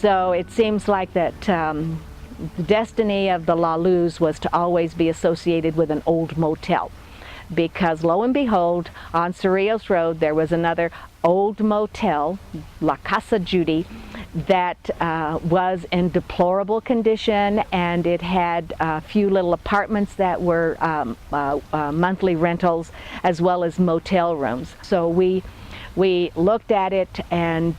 So it seems like that the destiny of the Lalus was to always be associated with an old motel, because lo and behold, on Cerrillos Road there was another old motel, La Casa Judy, that was in deplorable condition, and it had a few little apartments that were monthly rentals as well as motel rooms. So we looked at it, and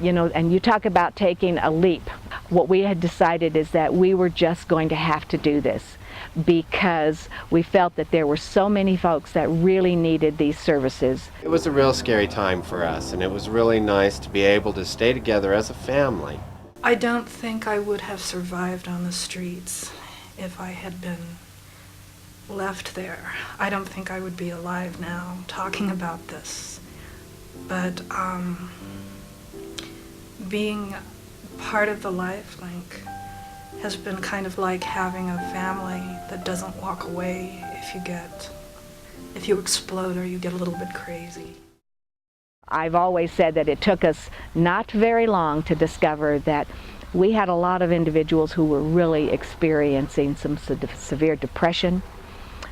you know, and you talk about taking a leap. What we had decided is that we were just going to have to do this, because we felt that there were so many folks that really needed these services. It was a real scary time for us, and it was really nice to be able to stay together as a family. I don't think I would have survived on the streets if I had been left there. I don't think I would be alive now talking about this. But being part of the LifeLink has been kind of like having a family that doesn't walk away if you explode or you get a little bit crazy. I've always said that it took us not very long to discover that we had a lot of individuals who were really experiencing some severe depression.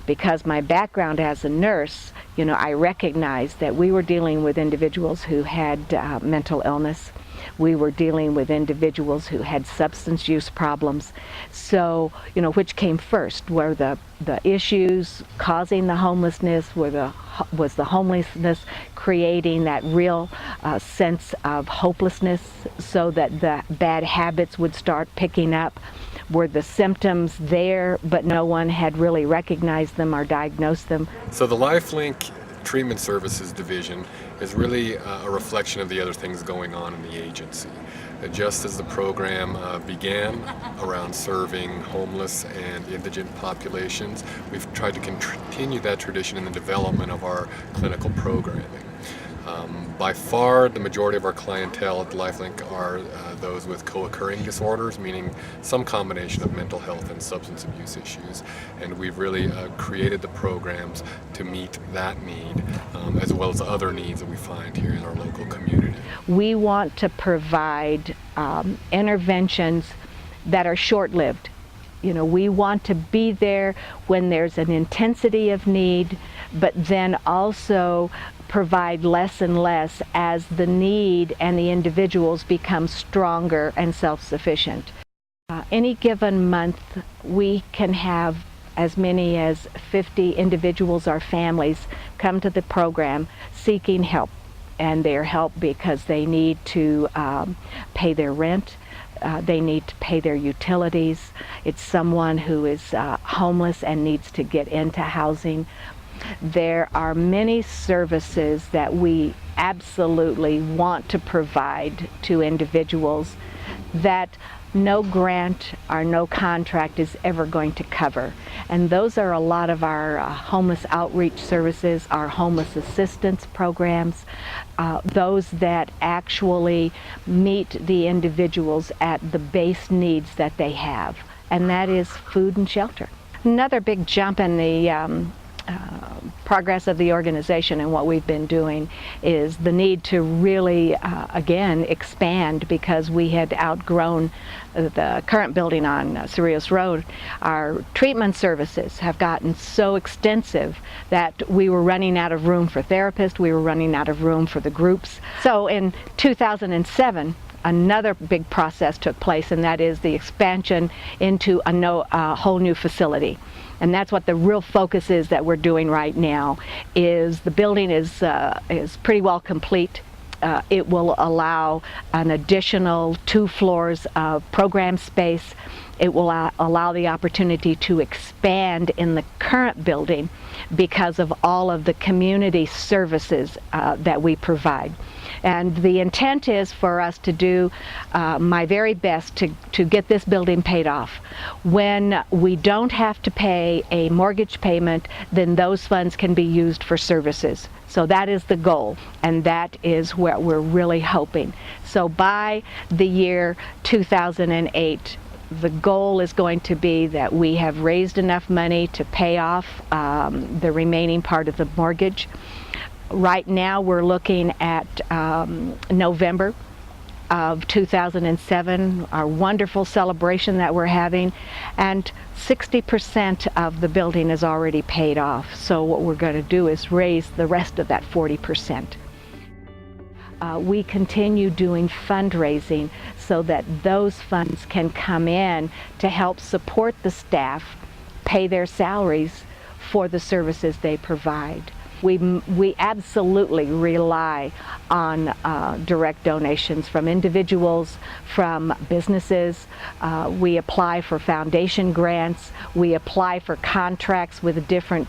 Because my background as a nurse, you know, I recognized that we were dealing with individuals who had mental illness. We were dealing with individuals who had substance use problems. So, you know, which came first? Were the issues causing the homelessness? Was the homelessness creating that real sense of hopelessness, so that the bad habits would start picking up? Were the symptoms there, but no one had really recognized them or diagnosed them? So the LifeLink Treatment Services Division is really a reflection of the other things going on in the agency. Just as the program began around serving homeless and indigent populations, we've tried to continue that tradition in the development of our clinical programming. By far, the majority of our clientele at the LifeLink are those with co-occurring disorders, meaning some combination of mental health and substance abuse issues. And we've really created the programs to meet that need, as well as other needs that we find here in our local community. We want to provide interventions that are short-lived. You know, we want to be there when there's an intensity of need, but then also provide less and less as the need and the individuals become stronger and self-sufficient. Any given month, we can have as many as 50 individuals or families come to the program seeking help, and their help because they need to pay their rent. They need to pay their utilities. It's someone who is homeless and needs to get into housing. There are many services that we absolutely want to provide to individuals that no grant or no contract is ever going to cover. And those are a lot of our homeless outreach services, our homeless assistance programs, those that actually meet the individuals at the base needs that they have, and that is food and shelter. Another big jump in the progress of the organization and what we've been doing is the need to really again expand, because we had outgrown the current building on Cerrillos Road. Our treatment services have gotten so extensive that we were running out of room for therapists, we were running out of room for the groups. So in 2007, another big process took place, and that is the expansion into a whole new facility. And that's what the real focus is that we're doing right now. Is the building is pretty well complete. It will allow an additional 2 floors of program space. It will allow the opportunity to expand in the current building because of all of the community services that we provide. And the intent is for us to do my very best to get this building paid off. When we don't have to pay a mortgage payment, then those funds can be used for services. So that is the goal, and that is what we're really hoping. So by the year 2008, the goal is going to be that we have raised enough money to pay off the remaining part of the mortgage. Right now we're looking at November of 2007, our wonderful celebration that we're having, and 60% of the building is already paid off. So what we're going to do is raise the rest of that 40%. We continue doing fundraising so that those funds can come in to help support the staff, pay their salaries for the services they provide. We absolutely rely on direct donations from individuals, from businesses. We apply for foundation grants. We apply for contracts with different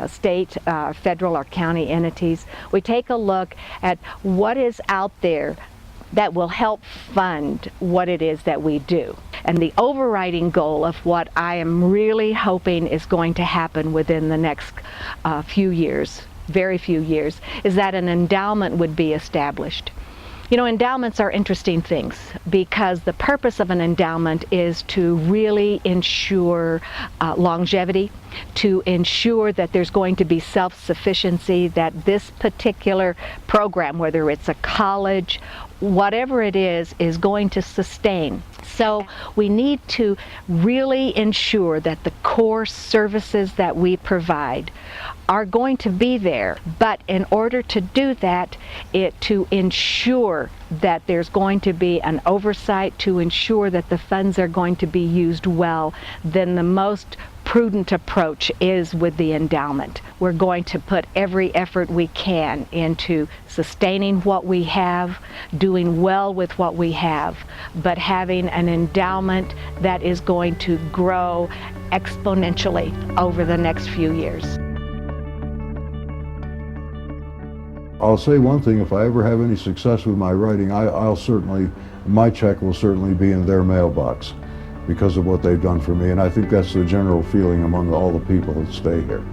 state, federal, or county entities. We take a look at what is out there that will help fund what it is that we do. And the overriding goal of what I am really hoping is going to happen within the next few years, very few years, is that an endowment would be established. You know, endowments are interesting things because the purpose of an endowment is to really ensure longevity, to ensure that there's going to be self-sufficiency, that this particular program, whether it's a college, whatever it is going to sustain. So we need to really ensure that the core services that we provide are going to be there, but in order to do that, to ensure that there's going to be an oversight, to ensure that the funds are going to be used well, then the most prudent approach is with the endowment. We're going to put every effort we can into sustaining what we have, doing well with what we have, but having an endowment that is going to grow exponentially over the next few years. I'll say one thing, if I ever have any success with my writing, I'll certainly, my check will certainly be in their mailbox because of what they've done for me, and I think that's the general feeling among all the people that stay here.